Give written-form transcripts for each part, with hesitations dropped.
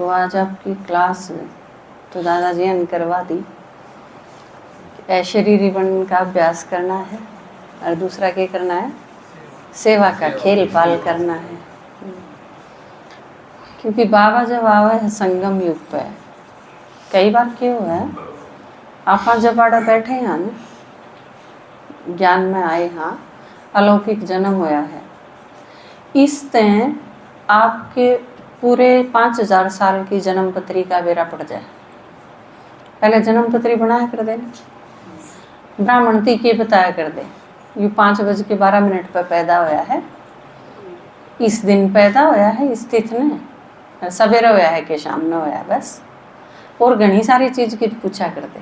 तो आज आपकी क्लास तो दादाजी ने करवा दी। शरीरी बनने का अभ्यास करना है और दूसरा क्या करना है, सेवा का खेल पाल करना है। क्योंकि बाबा जब आवे है संगम युग पे, कई बार क्यों है आप जब आड़ा बैठे हैं ना, ज्ञान में आए, हाँ अलौकिक जन्म होया है, इस तय आपके पूरे 5000 साल की जन्म पत्री का बेरा पड़ जाए। पहले जन्म पत्री बनाया कर दे, ब्राह्मण थी के बताया कर दे, ये 5:12 पर पैदा होया है, इस दिन पैदा होया है, इस तिथ ने सवेरे होया है कि शाम ने होया, बस। और घनी सारी चीज़ की पूछा कर दे,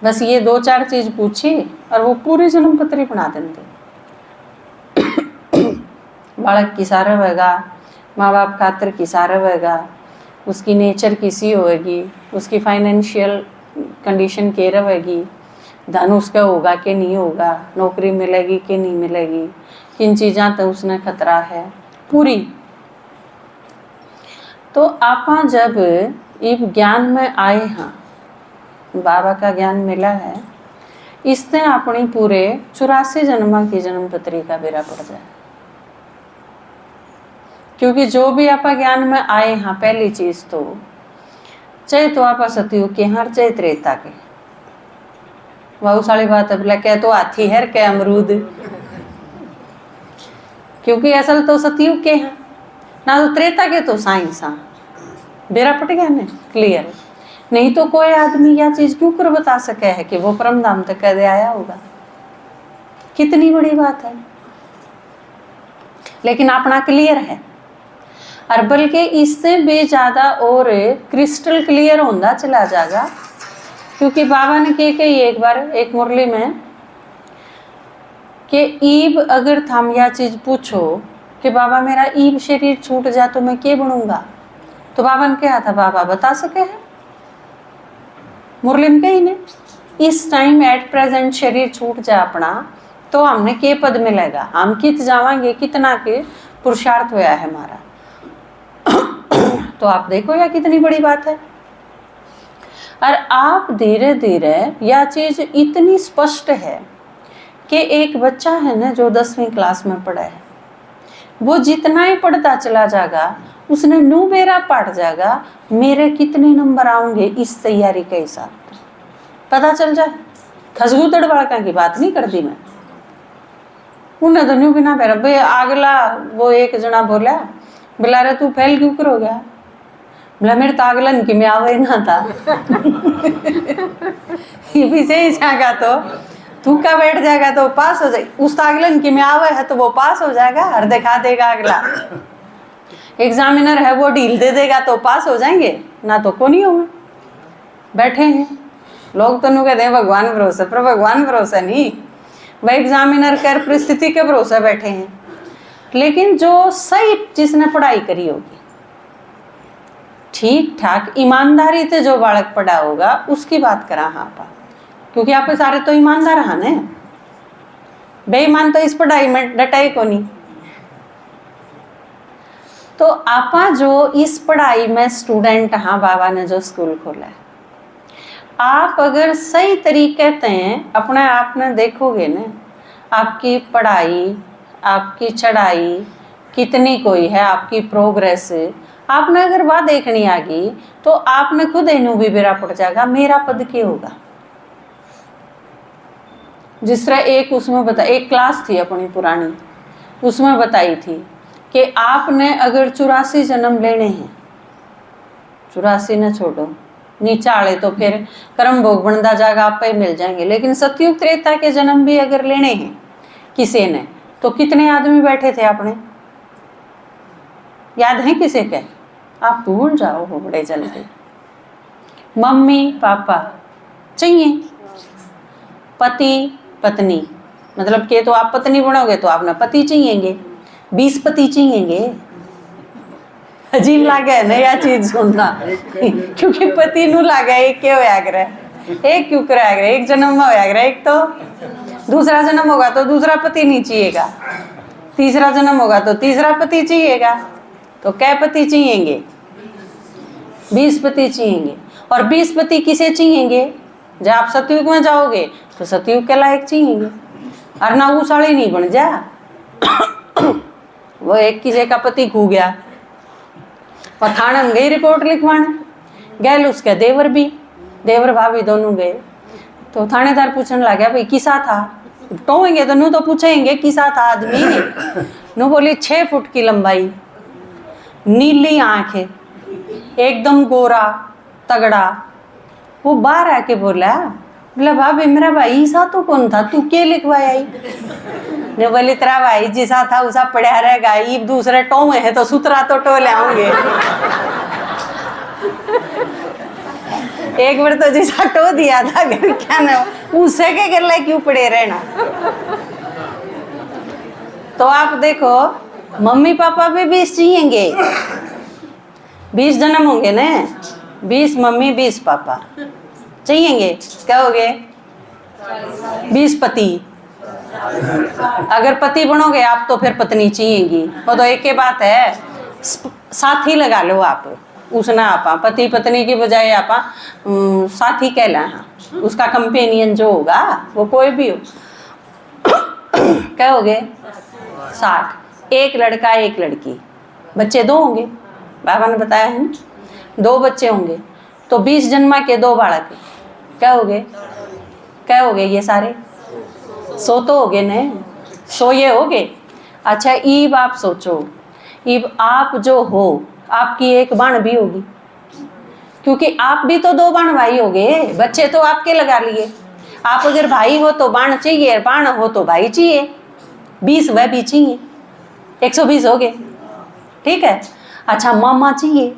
बस ये 2-4 चीज़ पूछी और वो पूरी जन्म पत्री बना देते। बालक की सारा होएगा, माँ बाप खातर की सारा होएगा, उसकी नेचर किसी होएगी, उसकी फाइनेंशियल कंडीशन के रहेगी, धन उसका होगा कि नहीं होगा, नौकरी मिलेगी कि नहीं मिलेगी, किन चीज़ां तो उसने खतरा है पूरी। तो आप जब इब ज्ञान में आए हाँ, बाबा का ज्ञान मिला है, इसने अपनी पूरे 84 जन्म की जन्म पत्री का बेरा पड़ जाए। क्योंकि जो भी आप ज्ञान में आए हाँ, पहली चीज तो चाहे तो आप सतयुग के हर चाहे त्रेता के, बहुत सारी बात है, बोला क्या तो हाथी है क्या अमरूद, क्योंकि असल तो सतयुग के हैं ना, तो त्रेता के तो साइंस हाँ, बेरा पट गया ना क्लियर। नहीं तो कोई आदमी यह चीज क्यों कर बता सके है कि वो परम धाम तक कदे आया होगा, कितनी बड़ी बात है। लेकिन अपना क्लियर है, और बल्कि इससे भी ज़्यादा और क्रिस्टल क्लियर होता चला जाएगा। क्योंकि बाबा ने कही एक बार एक मुरली में कि ईब अगर थम यह चीज़ पूछो कि बाबा मेरा ईब शरीर छूट जाए तो मैं क्या बनूंगा, तो बाबा ने कहा था बाबा बता सके है मुरली में कही ने, इस टाइम एट प्रेजेंट शरीर छूट जाए अपना तो हमने के पद मिलेगा, हम कित जावांगे, कितना के पुरुषार्थ होया है हमारा। तो आप देखो यह कितनी बड़ी बात है। और आप धीरे धीरे यह चीज इतनी स्पष्ट है कि एक बच्चा है ना जो 10वीं क्लास में पढ़ा है, वो जितना ही पढ़ता चला जाएगा उसने नू बेरा पढ़ जाएगा मेरे कितने नंबर आएंगे इस तैयारी के हिसाब से पता चल जाए। खसगू तड़वाड़का की बात नहीं करती मैं, उन्हें तो न्यू बिना पैरा भाई अगला वो एक जना बोला रे तू फेल क्यों कर हो गया, बोला मेरे तो अगलन की मैं आवे ना था। भी सही जाएगा तो तू का बैठ जाएगा तो पास हो जाएगा, उस अगलन की में आवे है तो वो पास हो जाएगा और दिखा देगा अगला एग्जामिनर है वो ढील दे देगा तो पास हो जाएंगे ना, तो को नहीं होगा। बैठे हैं लोग तो नु कहते हैं भगवान भरोसे, पर भगवान भरोसे नहीं, वह एग्जामिनर कर परिस्थिति के भरोसे बैठे हैं। लेकिन जो सही जिसने पढ़ाई करी होगी, ठीक ठाक ईमानदारी से जो बालक पढ़ा होगा उसकी बात करा हाँ पा, क्योंकि आप सारे तो ईमानदार हाँ ने, बेईमान तो इस पढ़ाई में डटाई को नहीं। तो आपा जो इस पढ़ाई में स्टूडेंट हाँ, बाबा ने जो स्कूल खोला है, आप अगर सही तरीके से अपने आप में देखोगे ना, आपकी पढ़ाई आपकी चढ़ाई कितनी कोई है, आपकी प्रोग्रेस आपने अगर वह देखनी आ गई तो आपने खुद इनू भी बेरा पड़ जाएगा मेरा पद क्या होगा। जिस तरह एक उसमें एक क्लास थी अपनी पुरानी, उसमें बताई थी कि आपने अगर 84 जन्म लेने हैं, 84 न छोड़ो नीचा आले तो फिर कर्म भोग बनता जाएगा, आप पे मिल जाएंगे। लेकिन सतयुग त्रेता के जन्म भी अगर लेने हैं किसी ने, तो कितने आदमी बैठे थे अपने, याद है किसी के, आप भूल जाओ हो बड़े जल्दी। मम्मी पापा चाहिए, पति पत्नी, मतलब कि तो आप पत्नी बनोगे तो आपने पति चाहिएंगे, 20 पति चाहिएंगे। अजीब लागे ना यह चीज सुनना, क्योंकि पति नु लागे एक क्यों होया करे, एक क्यों कराया करे, एक जन्म में होया करे, एक तो दूसरा जन्म होगा तो दूसरा पति नहीं चाहिएगा, तीसरा जन्म होगा तो तीसरा पति चाहिएगा, तो कै पति चाहिएंगे, 20 पति चाहिएंगे। और 20 पति किसे चाहिएंगे? जब आप सतयुग में जाओगे तो सतयुग के लायक चाहिएंगे, और ना वो साड़ी नहीं बन जा। वो एक किसी का पति खो गया, थाने में गई रिपोर्ट लिखवाने, गैल उसके देवर भी, देवर भाभी दोनों गए। तो थानेदार पूछने लगा भाई किसा था, टोएंगे तो नू तो पूछेंगे किसा था आदमी। नू बोली 6 फुट की लंबाई, नीली आंखें, एकदम गोरा तगड़ा। वो बाहर आके बोला भाभी मेरा भाई सा तो कौन था, तू क्या लिखवाया? ने बोली तेरा भाई जिसा था उसा पढ़ा रहेगा, ये दूसरे टोए है तो सुतरा तो टो ले आऊंगे। एक बार तो जिसा टो दिया था घर क्या ना, उसे के गले क्यों पड़े रहना। तो आप देखो मम्मी पापा भी 20 चाहिएंगे, 20 जन्म होंगे ना, 20 मम्मी 20 पापा चाहिएंगे, क्या हो गए 20 पति। अगर पति बनोगे आप तो फिर पत्नी चाहिएगी, वो तो एक ही बात है। साथी लगा लो आप, उसना आपा पति पत्नी की बजाय आपा साथी कहला, उसका कंपेनियन जो होगा वो कोई भी हो। क्या हो गए 60। एक लड़का एक लड़की, बच्चे 2 होंगे, बाबा ने बताया है ना, 2 बच्चे होंगे तो 20 जन्मा के 2 बालक, क्या हो गए, क्या हो गए ये सारे 100 तो हो गए न, 100 ये हो गए। अच्छा ईब आप सोचो, ईब आप जो हो आपकी एक बाण भी होगी, क्योंकि आप भी तो 2 बाण भाई हो गए, बच्चे तो आपके लगा लिए। आप अगर भाई हो तो बाण चाहिए, बाण हो तो भाई चाहिए, 20 वह भी चाहिए, 120 हो गए, ठीक है। अच्छा मामा चाहिए,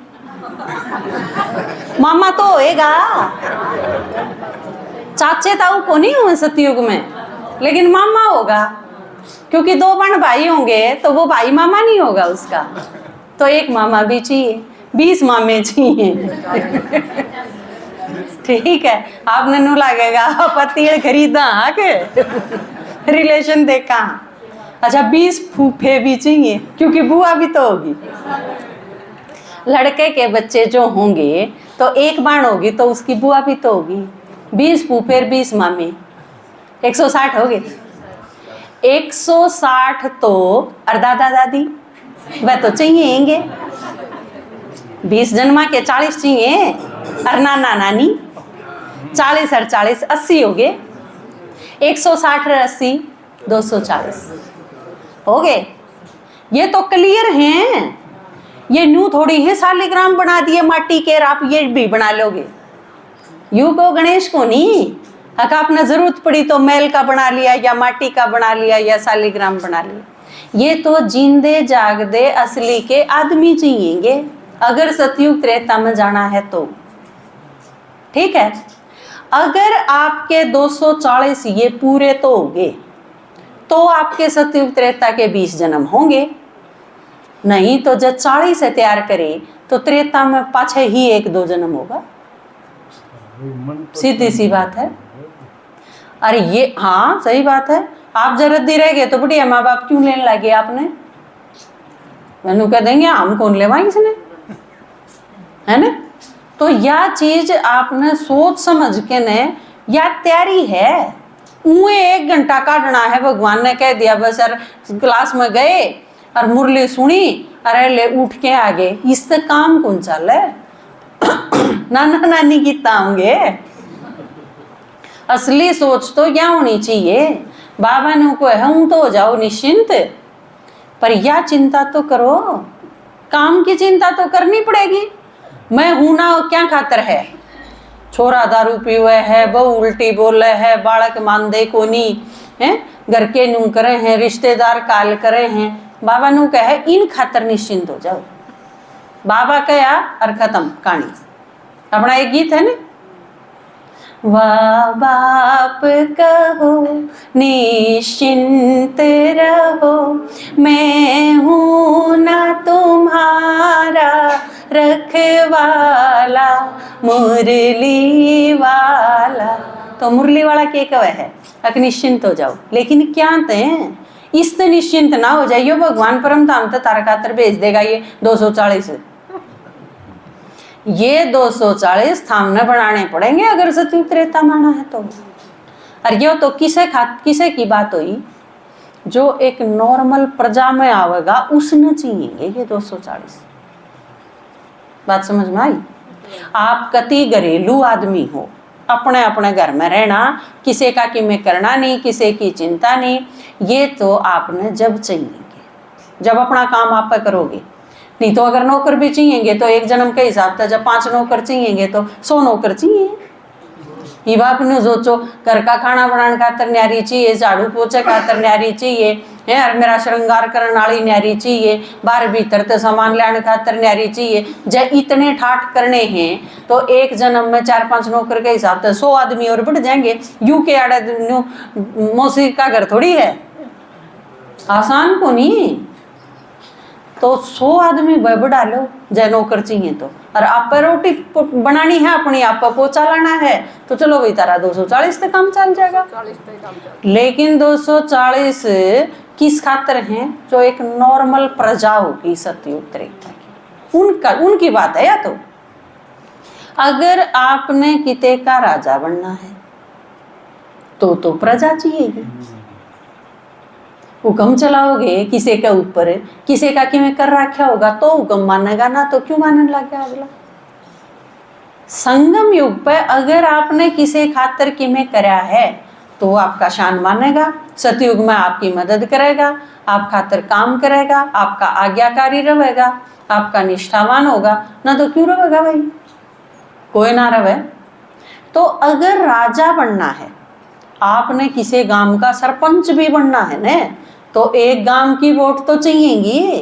मामा तो होएगा, चाचे ताऊ को नहीं हुए सतयुग में, लेकिन मामा होगा, क्योंकि 2 बाण भाई होंगे तो वो भाई मामा नहीं होगा उसका, तो एक मामा भी चाहिए, 20 मामे चाहिए। ठीक है, आपने नू लगेगा पति खरीदा के रिलेशन देखा। अच्छा 20 फूफे भी चाहिए, क्योंकि बुआ भी तो होगी। लड़के के बच्चे जो होंगे तो एक बाण होगी तो उसकी बुआ भी तो होगी, 20 फूफे 20 मामे, 160 हो गए। 160 तो और दादा दादी वह तो चाहिएंगे, 20 जन्मा के 40 चाहिए, और नाना नानी 40 और 40 80 हो गए, 160 और 80 240 हो गए। ये तो क्लियर हैं, ये न्यू थोड़ी है शालिग्राम बना दिए माटी के, आप ये भी बना लोगे। यू को गणेश को नहीं, अगर आपने जरूरत पड़ी तो मैल का बना लिया या माटी का बना लिया या शालिग्राम बना लिया। ये तो जिंदे जागदे असली के आदमी चाहिएंगे अगर सतयुग त्रेता में जाना है तो, ठीक है। अगर आपके 240 ये पूरे तो होंगे तो आपके सतयुग त्रेता के 20 जन्म होंगे, नहीं तो जब 40 से तैयार करे तो त्रेता में पाछे ही 1-2 जन्म होगा, सीधी सी बात है। अरे ये हाँ सही बात है, आप जरूरत रह गए तो बढ़िया माँ बाप क्यों लेने लगे आपने, मैनू कह देंगे हम कौन लेवा इसने, है ना। तो यह चीज आपने सोच समझ के ने या तैयारी है, उए 1 घंटा काटना है, भगवान ने कह दिया बस यार क्लास में गए और मुरली सुनी अरे ले उठ के आ गए, इससे काम कौन चल है। नाना नानी की होंगे, असली सोच तो क्या होनी चाहिए, बाबा ने को है हूं तो हो जाओ निश्चिंत, पर यह चिंता तो करो, काम की चिंता तो करनी पड़ेगी। मैं हूं ना क्या खातर है, छोरा दारू पीवे है, बहू उल्टी बोले है, बालक मानदे को नहीं है, घर के नू करे हैं, रिश्तेदार काल करे हैं, बाबा नू कहे इन खातर निश्चिंत हो जाओ। बाबा कहा और खत्म कहानी। अपना एक गीत है ना, वाह बाप कहो निश्चिंत रहो, मैं हूँ ना तुम्हारा रखवाला मुरली वाला। तो मुरली वाला के कवे है अक निश्चिंत हो जाओ, लेकिन क्या हैं इससे निश्चिंत ना हो जाइयो, भगवान परम धाम तो तारा खातर भेज देगा ये 240। ये 240 थामने बनाने पड़ेंगे अगर सतयुग त्रेता माना है तो। और ये तो किसे की बात हुई, जो एक नॉर्मल प्रजा में आवेगा उसने चाहिए ये 240। बात समझ में आई? आप कति घरेलू आदमी हो, अपने अपने घर में रहना, किसी का कि मैं करना नहीं, किसी की चिंता नहीं, ये तो आपने जब चाहिएंगे जब अपना काम आप करोगे। नहीं तो अगर नौकर भी चाहिएंगे तो एक जन्म के हिसाब से जब 5 नौकर चाहिएंगे तो 100 नौकर चाहिए। ये बाप ने सोचो, घर का खाना बनाने खातर न्यारी चाहिए, झाड़ू पोछे खातर न्यारी चाहिए है, और मेरा श्रृंगार करने वाली न्यारी चाहिए, बाहर भीतर तो सामान लाने खातर न्यारी चाहिए। जब इतने ठाठ करने हैं तो एक जन्म में 4-5 नौकर के हिसाब से 100 आदमी और बढ़ जाएंगे। यू के आड़े मौसी का घर थोड़ी है, आसान को नहीं। तो 100 आदमी बढ़ा लो जय नौकर चाहिए तो, और आप रोटी बनानी है अपनी, आप पोछा लाना है तो चलो भाई तारा 240 से काम चल जाएगा। लेकिन 240 किस खातर हैं? जो एक नॉर्मल प्रजा होगी सतयुग त्रेता की, उनकी बात है। या अगर आपने किते का राजा बनना है तो प्रजा चाहिएगी। हुक्म चलाओगे किसी के ऊपर, किसी का कि मैं कर रखा होगा तो हुक्म मानेगा ना, तो क्यों मानने लग गया अगला? संगम युग पे अगर आपने किसी खातर कि मैं कराया है तो वो आपका शान मानेगा, सतयुग में आपकी मदद करेगा, आप खातर काम करेगा, आपका आज्ञाकारी रहेगा, आपका निष्ठावान होगा ना, तो क्यों रहेगा भाई? कोई ना रहे। तो अगर राजा बनना है, आपने किसी गांव का सरपंच भी बनना है ना, तो एक गांव की वोट तो चाहिएगी।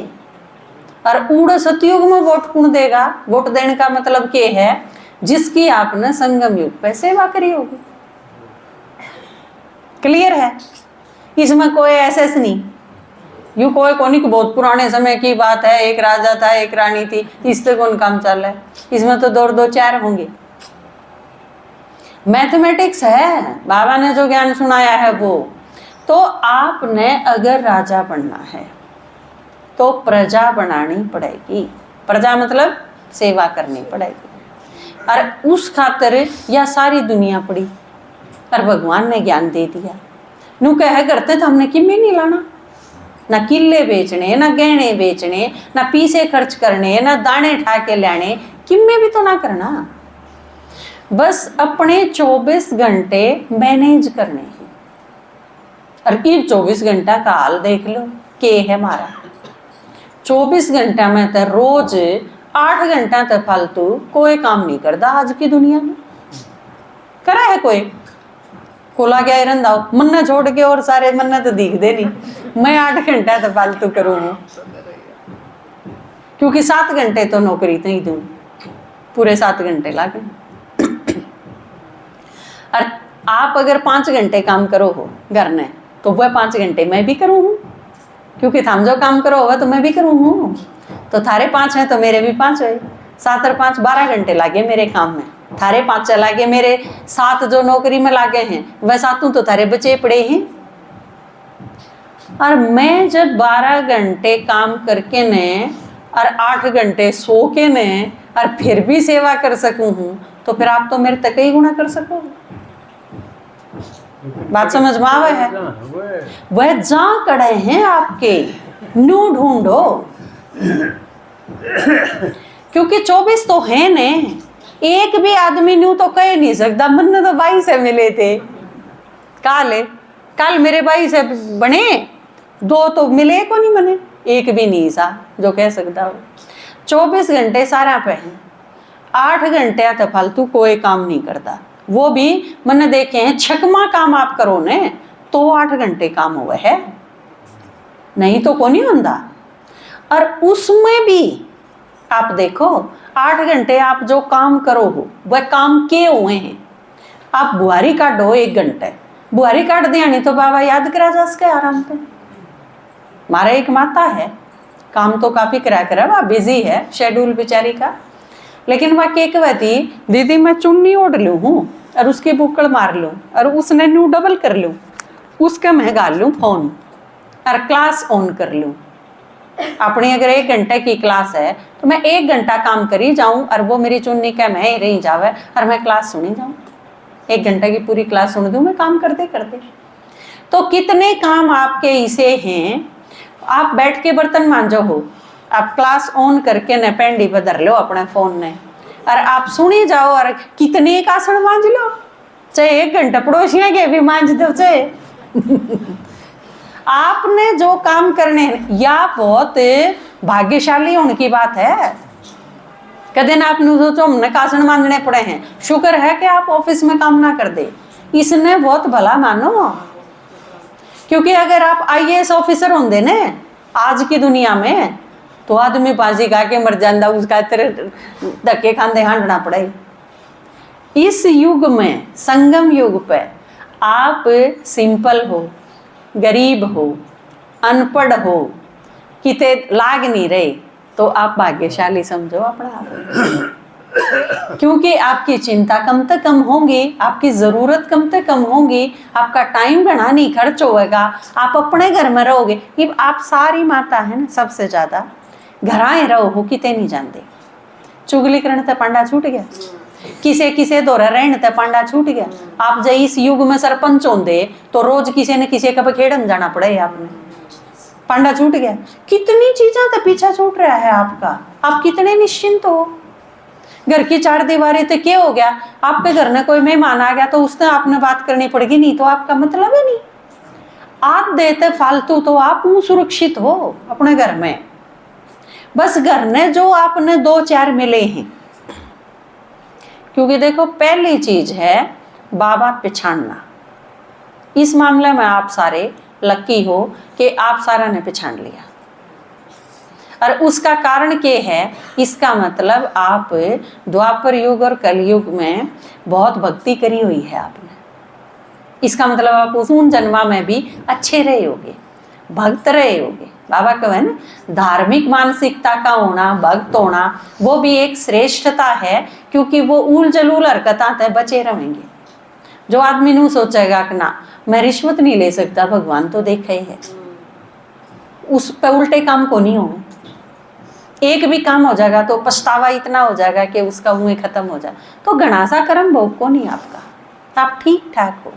और उड़ सतयुग में वोट कौन देगा? वोट देने का मतलब क्या है? जिसकी आपने संगम युग पे सेवा करी होगी। क्लियर है? इसमें कोई ऐसे नहीं, यू कोई कोनी को बहुत पुराने समय की बात है, एक राजा था एक रानी थी, इससे कौन काम चल रहा है? इसमें तो 2 4 होंगे। मैथमेटिक्स है, बाबा ने जो ज्ञान सुनाया है वो। तो आपने अगर राजा बनना है तो प्रजा बनानी पड़ेगी। प्रजा मतलब सेवा करनी पड़ेगी। और उस खातिर यह सारी दुनिया पड़ी, और भगवान ने ज्ञान दे दिया। नू कह करते तो हमने किम्मे नहीं लाना, ना किले बेचने, ना गहने बेचने, ना पीसे खर्च करने, ना दाने ठा के लाने, किम्मे भी तो ना करना। बस अपने 24 घंटे मैनेज करने हैं। और ये 24 घंटा का हाल देख लो के है हमारा। 24 घंटा में तो रोज 8 घंटा तक फालतू कोई काम नहीं करता आज की दुनिया में। करा है कोई? कोला गया रंधा मन्ना छोड़ के और सारे मन्ना तो दिख दे नहीं। मैं 8 घंटा तो फालतू करूँ, क्योंकि 7 घंटे तो नौकरी तो ही दूँ, पूरे 7 घंटे लागे। और आप अगर 5 घंटे काम करो हो घर में तो वह 5 घंटे मैं भी करूँ हूँ, क्योंकि थाम जो काम करो होगा तो मैं भी करूँ हूँ। तो थारे 5 हैं तो मेरे भी 5 है। 7 और 5 12 घंटे लागे मेरे काम में, थारे 5 लागे, मेरे 7 जो नौकरी में लागे हैं वह 7 तो थारे बचे पड़े हैं। और मैं जब 12 घंटे काम करके ने और 8 घंटे सो के ने और फिर भी सेवा कर सकूं हूँ, तो फिर आप तो मेरे तक ही गुना कर सकोगे। बात समझ में आवे है? वह जा कड़े हैं आपके, न्यू ढूंढो, क्योंकि 24 तो है ने। एक भी आदमी न्यू तो कह नहीं सकता मन तो भाई से मिले थे, कल मेरे भाई से बने 2 तो मिले को नहीं बने, एक भी नहीं सा जो कह सकता हो। 24 घंटे सारा पे है, 8 घंटे तो फालतू कोई काम नहीं करता। वो भी मैंने देखे हैं, छकमा काम आप करो ने तो 8 घंटे काम हुआ है, नहीं तो को नहीं होता। और उसमें भी आप देखो 8 घंटे आप जो काम करो हो वह काम के हुए हैं। आप बुहारी काटो 1 घंटे, बुहारी काट दिया नहीं तो बाबा याद करा जा सके आराम पे। हमारा एक माता है, काम तो काफ़ी करा करा, वह बिजी है शेड्यूल बेचारी का, लेकिन वह क्या कहती, दीदी मैं चुन्नी ओढ़ लूँ हूँ और उसकी बुक्कड़ मार लूँ और उसने न्यू डबल कर लूँ, उसका मैं गाल लूँ फोन और क्लास ऑन कर लूँ। अपनी अगर 1 घंटे की क्लास है तो मैं 1 घंटा काम करी जाऊं और वो मेरी चुन्नी का मैं ही रही जावे और मैं क्लास सुनी जाऊं। 1 घंटे की पूरी क्लास सुन दूं मैं काम करते करते। तो कितने काम आपके ऐसे हैं, आप बैठ के बर्तन मांजो हो, आप क्लास ऑन करके न पेंडी पर धर लो अपने फोन ने और आप सुनी जाओ और कितने एक आसन मांज लो, चाहे 1 घंटा पड़ोसियों के भी मांज दो चाहे आपने जो काम करने हैं, या बहुत भाग्यशाली होने की बात है। कदे ना आपने सोचो हमने कासन मांजने पड़े हैं, शुक्र है कि आप ऑफिस में काम ना कर दे, इसने बहुत भला मानो। क्योंकि अगर आप IAS ऑफिसर होंगे ने आज की दुनिया में तो आदमी बाजी गा के मर जाता, उसका धक्के खाते हांडना पड़े। इस युग में, संगम युग पे आप सिंपल हो, गरीब हो, अनपढ़ हो, किते लाग नहीं रहे तो आप भाग्यशाली समझो अपना आप। क्योंकि आपकी चिंता कम से कम होगी, आपकी ज़रूरत कम से कम होगी, आपका टाइम घना नहीं खर्च होएगा, आप अपने घर में रहोगे। कि आप सारी माता है ना, सबसे ज़्यादा घराए रहो हो, किते नहीं जानते। चुगली करने ते पांडा छूट गया, किसे किसे दौरा रहने ते पांडा छूट गया। आप जब इस युग में सरपंच होंगे तो रोज किसी न किसी का खेड़न जाना पड़े, आपने पांडा छूट गया। कितनी चीज़ों का पीछा छूट रहा है आपका, आप कितने निश्चिंत हो। घर की 4 दीवारें तो क्या हो गया, आपके घर में कोई मेहमान आ गया तो उसने आपने बात करनी पड़ेगी, नहीं तो आपका मतलब है नहीं। आप देते फालतू तो आप सुरक्षित हो अपने घर में। बस घर ने जो आपने 2-4 मिले हैं। क्योंकि देखो पहली चीज है बाबा पहचानना। इस मामले में आप सारे लकी हो कि आप सारा ने पहचान लिया। और उसका कारण क्या है, इसका मतलब आप द्वापर युग और कलयुग में बहुत भक्ति करी हुई है आपने। इसका मतलब आप उन जन्मा में भी अच्छे रहे होगे, भक्त रहे होगे। बाबा कहे ना, धार्मिक मानसिकता का होना, भक्त होना, वो भी एक श्रेष्ठता है। क्योंकि वो उल जलूल हरकतां ते बचे रहेंगे। जो आदमी नू सोचेगा कि ना मैं रिश्वत नहीं ले सकता, भगवान तो देखा ही है, उस पे उल्टे काम को नहीं होंगे। एक भी काम हो जाएगा तो पछतावा इतना हो जाएगा कि उसका मुँह खत्म हो जाए। तो घना सा कर्म भोग को नहीं आपका, आप ठीक ठाक हो,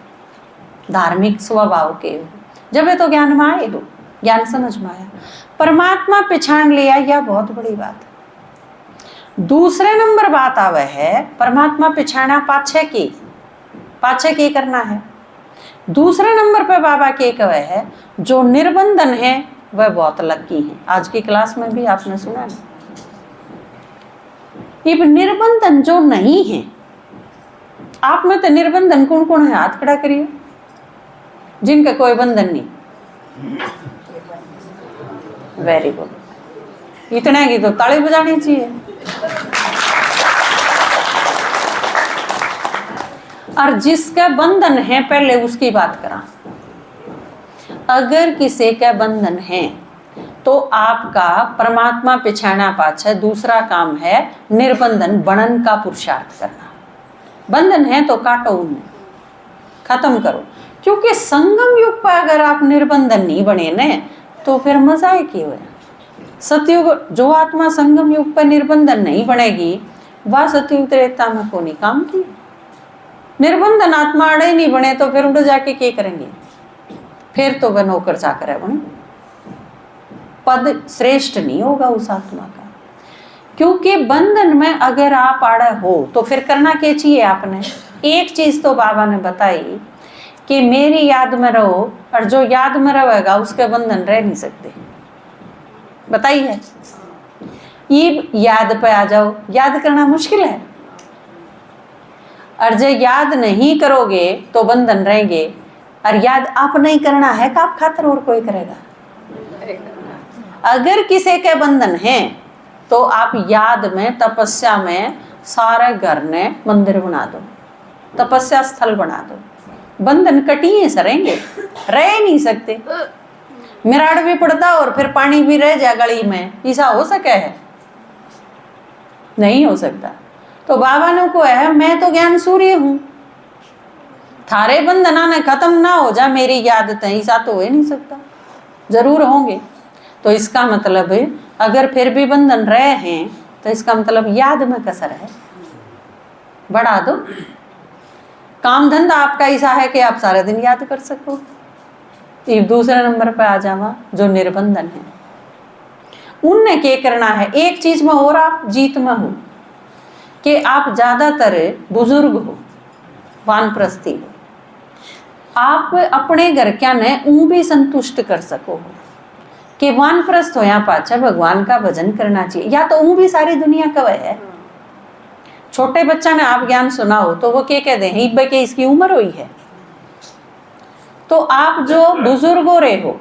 धार्मिक स्वभाव के हो, जब ये तो ज्ञान में आए हो, ज्ञान समझ में आया, परमात्मा पहचान लिया, यह बहुत बड़ी बात है। दूसरे नंबर बात आवे है परमात्मा पहचाना पाछे की करना है। दूसरे नंबर पे बाबा के कहे है जो निर्बंधन है वह बहुत लकी है। आज की क्लास में भी आपने सुना ना, ये निर्बंधन जो नहीं है आप में, तो निर्बंधन कौन कौन है, हाथ खड़ा करिए जिनका कोई बंधन नहीं। वेरी गुड, इतने की तो ताली बजानी चाहिए। और जिसका बंधन है पहले उसकी बात करा। अगर किसी का बंधन है तो आपका परमात्मा पिछाना पाछे दूसरा काम है निर्बंधन बनन का पुरुषार्थ करना। बंधन है तो काटो उन्हें, खत्म करो। क्योंकि संगम युग पर अगर आप निर्बंधन नहीं बने न तो फिर मजा ही क्यों है। सतयुग जो आत्मा संगम युग पर निर्बंधन नहीं बनेगी वह सतयुग त्रेता में को नहीं काम की। निर्बंधन आत्मा अड़े नहीं बने तो फिर उड़ जाके क्या करेंगे, फिर तो वह नौकर चाकर है बने, पद श्रेष्ठ नहीं होगा उस आत्मा का। क्योंकि बंधन में अगर आप आड़े हो तो फिर करना क्या चाहिए आपने। एक चीज तो बाबा ने बताई कि मेरी याद में रहो, और जो याद में रहेगा उसके बंधन रह नहीं सकते। बताई है, ये याद पे आ जाओ, याद करना मुश्किल है, और जो याद नहीं करोगे तो बंधन रहेंगे। और याद आप नहीं करना है कि आप खातर और कोई करेगा। अगर किसी के बंधन है तो आप याद में, तपस्या में सारे घर ने मंदिर बना दो, तपस्या स्थल बना दो। बंधन कटिए सरेंगे, रह नहीं सकते। मिराड़ भी पड़ता और फिर पानी भी रह जाए गली में, ऐसा हो सके है? नहीं हो सकता। तो बाबा ने को है मैं तो ज्ञान सूर्य हूं, थारे बंधना ने खत्म ना हो जा मेरी याद, ऐसा तो हो नहीं सकता, जरूर होंगे। तो इसका मतलब अगर फिर भी बंधन रहे हैं तो इसका मतलब याद में कसर है, बढ़ा दो। काम धंधा आपका ऐसा है कि आप सारा दिन याद कर सको। ये दूसरे नंबर पे आ जावा जो निर्बंधन है, उनने क्या करना है, एक चीज में और आप जीत में हो कि आप ज्यादातर बुजुर्ग हो, वानप्रस्थी हो, आप अपने घर क्या ने ऊं भी संतुष्ट कर सको कि वानप्रस्थ होया पाछा भगवान का भजन करना चाहिए, या तो ऊं भी सारी दुनिया का वह है। छोटे बच्चा ने आप ज्ञान सुना हो तो वो क्या कह दे हिब्बे के इसकी उम्र हुई है। तो आप जो बुजुर्ग हो रहे हो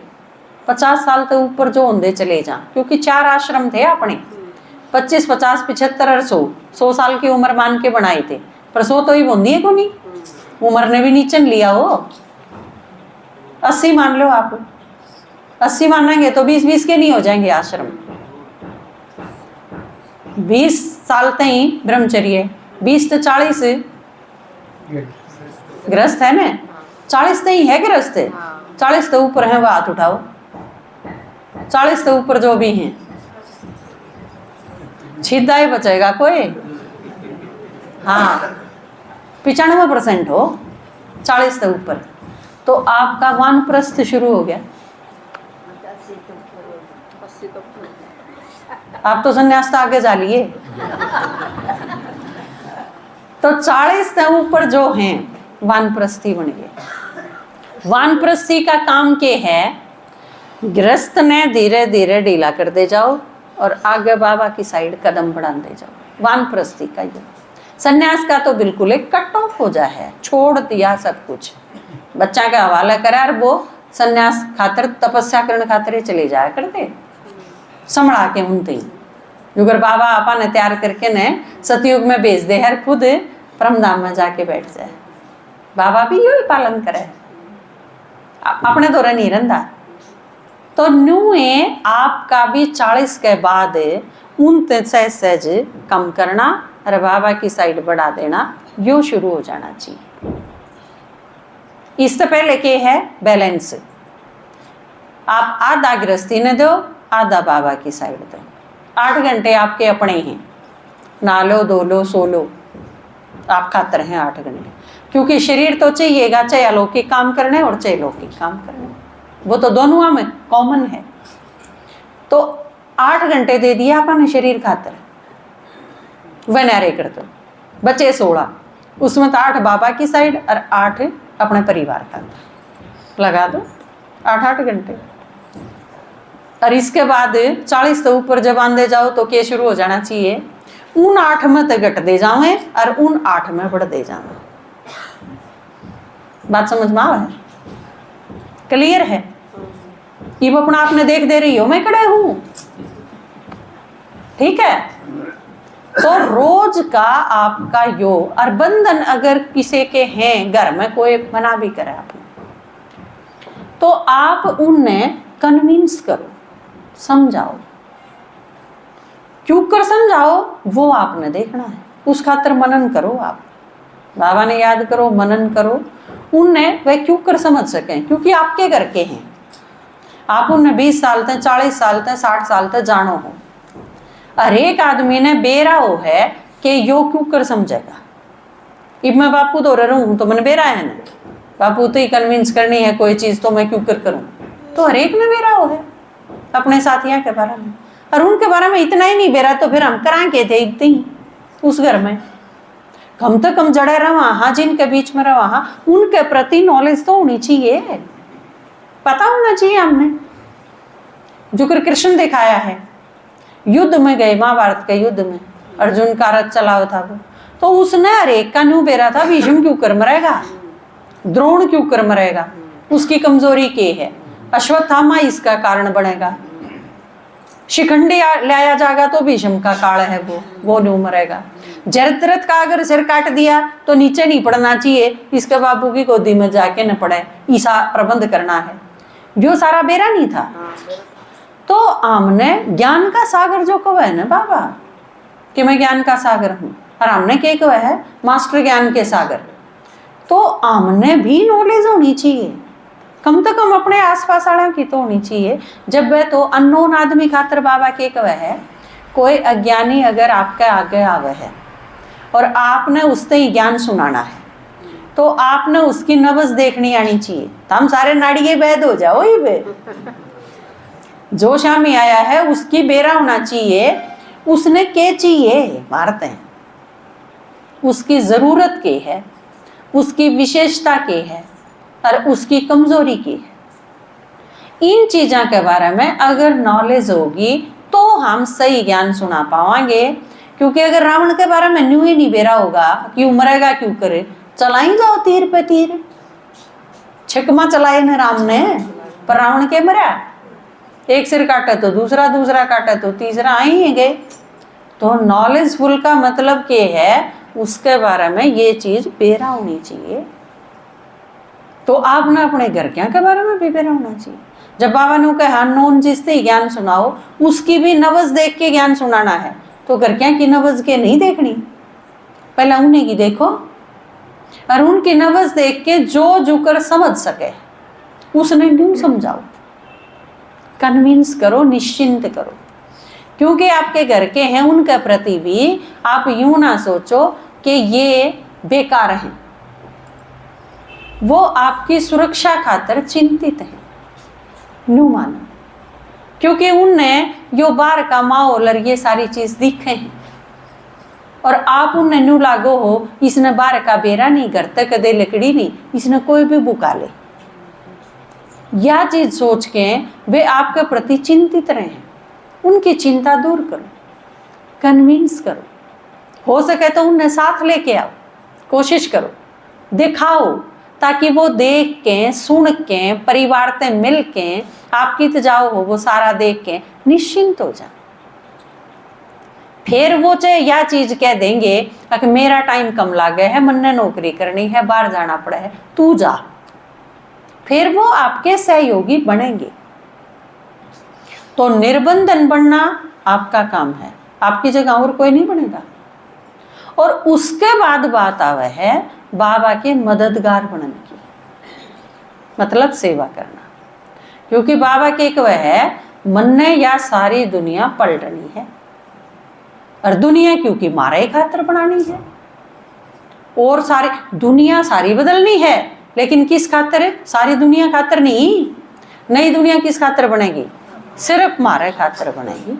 50 साल तक ऊपर जो होंदे चले जा, क्योंकि 4 आश्रम थे अपने, 25, 50, 75 और 100 साल की उम्र मान के बनाए थे, पर 100 तो ही बोंदी है को नहीं, उम्र ने भी नीचन लिया हो। 80 मान लो आप, 80 मानेंगे तो 20-20 के नहीं हो जाएंगे आश्रम। 20 साल तक ही ब्रह्मचर्य, 20 तो 40 ग्रस्त है ना, 40 तक ही है ग्रस्त, 40 तो ऊपर है, वो हाथ उठाओ। 40 तो ऊपर जो भी हैं, सीधा ही बचेगा कोई। हाँ 95% हो 40 से ऊपर, तो आपका वानप्रस्थ शुरू हो गया। आप तो संन्यास तो आगे जा लिए। तो 40 से ऊपर जो हैं वानप्रस्थी बन गए। वानप्रस्थी का काम क्या है, गृहस्थ ने धीरे धीरे ढीला कर दे जाओ और आगे बाबा की साइड कदम बढ़ाते जाओ। वानप्रस्थी का ये, सन्यास का तो बिल्कुल एक कट ऑफ हो जा है, छोड़ दिया सब कुछ, बच्चा का हवाला करा, वो सन्यास खातर तपस्या करने खातिर चले जाया करते, संभला के उनते जुगर बाबा आपा ने तैयार करके ने सतयुग में भेज दे, हर खुद परमधाम में जाके बैठ जाए। बाबा भी यही पालन करे, अपने दौरे नहीं रंदा। तो न्यूए आपका भी 40 के बाद उन सहज कम करना और बाबा की साइड बढ़ा देना, यो शुरू हो जाना चाहिए। इससे पहले क्या है, बैलेंस। आप आधा गृहस्थी ने दो, आधा बाबा की साइड दो। 8 घंटे आपके अपने हैं, ना लो, धो लो, सो लो, आप खातर हैं 8 घंटे, क्योंकि शरीर तो चाहिएगा, चाहे अलौकिक काम करने और चाहे लौकिक काम करने, वो तो दोनों में कॉमन है। तो 8 घंटे दे दिया आपने शरीर खातर, वह नारे कर दो, बचे 16, उसमें तो 8 बाबा की साइड और 8 अपने परिवार का लगा दो, 8-8 घंटे। और इसके बाद 40 से ऊपर जब आंदे जाओ तो क्या शुरू हो जाना चाहिए, उन 8 में तो घट दे जाओ और उन 8 में बढ़ दे जाओ। बात समझ में आ है, क्लियर है? ये वो अपना आपने देख दे रही हो, मैं खड़े हूं, ठीक है? तो रोज का आपका योग और बंधन अगर किसी के हैं घर में, कोई मना भी करे आपने, तो आप उन्हें कन्विंस करो, समझाओ। क्यों कर समझाओ वो आपने देखना है, उस खातर मनन करो। आप बाबा ने याद करो, मनन करो, उन्हें वह क्यों कर समझ सकें, क्योंकि आपके घर के हैं। आप उन्हें 20 साल तक, 40 साल तक, 60 साल तक जानो हो, हर एक आदमी ने बेरा हो है कि यो क्यों कर समझेगा। इब मैं बापू दो रहा हूं तो मैंने बेरा है ना, बापू तो ही कन्विंस करनी है कोई चीज, तो मैं क्यों कर करूं। तो हर एक ने बेरा हो है अपने साथियों के बारे में, और उनके बारे में इतना ही नहीं बेरा तो फिर हम करा के थे इतनी ही उस घर में, कम तो कम जड़े रहा, हाँ जिनके बीच में रहा, उनके प्रति नॉलेज तो होनी चाहिए, पता होना चाहिए। हमने जो कृष्ण दिखाया है, युद्ध में गए, महाभारत के युद्ध में अर्जुन का रथ चला हुआ था वो, तो उसने हर एक का न्यू बेरा था, भीष्म क्यों कर मरेगा, द्रोण क्यों कर मरेगा, उसकी कमजोरी के है, अश्वत्थामा इसका कारण बनेगा, शिखंडी लाया जाएगा तो भीष्म का काल है वो न्यू मरेगा, जरद्रथ का अगर सिर काट दिया तो नीचे नहीं पड़ना चाहिए, इसके बाबू की गोदी में जाके न पड़े, ईसा प्रबंध करना है, जो सारा बेरा नहीं था। तो हमने ज्ञान का सागर जो कहा है ना बाबा कि मैं ज्ञान का सागर हूं, और हमने क्या कहा है, मास्टर ज्ञान के सागर, तो हमने भी नॉलेज होनी चाहिए कम तो कम अपने आसपास वालों की तो होनी चाहिए। जब वह तो अननोन आदमी खातर बाबा के कह है, कोई अज्ञानी अगर आपके आगे आवे है और आपने उससे ही ज्ञान सुनाना है, तो आपने उसकी नब्ज देखनी आनी चाहिए। तो हम सारे नाड़िये वैद हो जाओ ही वे। जो शामी आया है उसकी बेरा होना चाहिए, उसने के चाहिए मारते हैं, उसकी जरूरत के है, उसकी विशेषता के है और उसकी कमजोरी की है। इन चीजों के बारे में अगर नॉलेज होगी तो हम सही ज्ञान सुना पावांगे। क्योंकि अगर रावण के बारे में न्यू ही नहीं बेरा होगा कि मरेगा क्यों करे, चलाई जाओ तीर पे तीर, छिकमा चलाए न राम ने, पर रावण के मरा, एक सिर काटे तो दूसरा, दूसरा काटे तो तीसरा, आई ही गए। तो नॉलेजफुल का मतलब क्या है, उसके बारे में ये चीज बेरा होनी चाहिए। तो आपने अपने घर के बारे में भी बेरा होना चाहिए। जब बाबा ने कहा नॉन जिससे ज्ञान सुनाओ, उसकी भी नब्ज देख के ज्ञान सुनाना है, तो घर की नब्ज के नहीं देखनी, पहले उन्हीं की देखो और उनकी नब्ज देख के जो जुकर समझ सके उसने न्यू समझाओ, कन्विंस करो, निश्चिंत करो। क्योंकि आपके घर के हैं, उनके प्रति भी आप यूं ना सोचो कि ये बेकार हैं, वो आपकी सुरक्षा खातिर चिंतित है, न्यू मानो। क्योंकि उनने यो बार का माहौल और ये सारी चीज दिखे हैं और आप उन्हें न्यू लागो हो, इसने बार का बेरा नहीं करते, कदे लकड़ी नहीं, इसने कोई भी बुका ले, यह चीज सोच के वे आपके प्रति चिंतित रहे। उनकी चिंता दूर करो, कन्विंस करो, हो सके तो उन्हें साथ लेके आओ, कोशिश करो, दिखाओ, ताकि वो देख के, सुन के, परिवार से मिल के, आपकी तजाओ हो वो सारा देख के निश्चिंत हो जाए। फिर वो चाहे यह चीज कह देंगे कि मेरा टाइम कम लागे है, मन्ने नौकरी करनी है, बाहर जाना पड़ा है, तू जा, फिर वो आपके सहयोगी बनेंगे। तो निर्बंधन बनना आपका काम है, आपकी जगह और कोई नहीं बनेगा। और उसके बाद बात आवे है बाबा के मददगार बनने की, मतलब सेवा करना। क्योंकि बाबा के एक वह है, मन ने या सारी दुनिया पलटनी है, और दुनिया क्योंकि मारे खातर बनानी है, और सारी दुनिया सारी बदलनी है, लेकिन किस खातर है? सारी दुनिया खातर नहीं। नई दुनिया किस खातर बनेगी? सिर्फ मारे खातर बनेगी।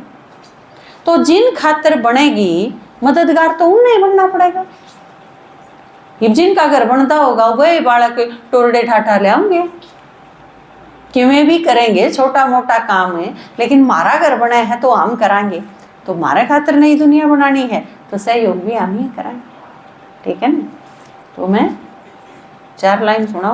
तो जिन खातर बनेगी मददगार तो उन्हें बनना पड़ेगा। जिनका घर बनता होगा वही बालक टोरडे ठाठा ले आएंगे, किमें भी करेंगे, छोटा मोटा काम है, लेकिन मारा घर बना है तो हम करांगे। तो मारे खातर नई दुनिया बनानी है तो सहयोग भी हम ही कराएंगे, ठीक है ना। तो मैं 4 लाइन सुनाऊं।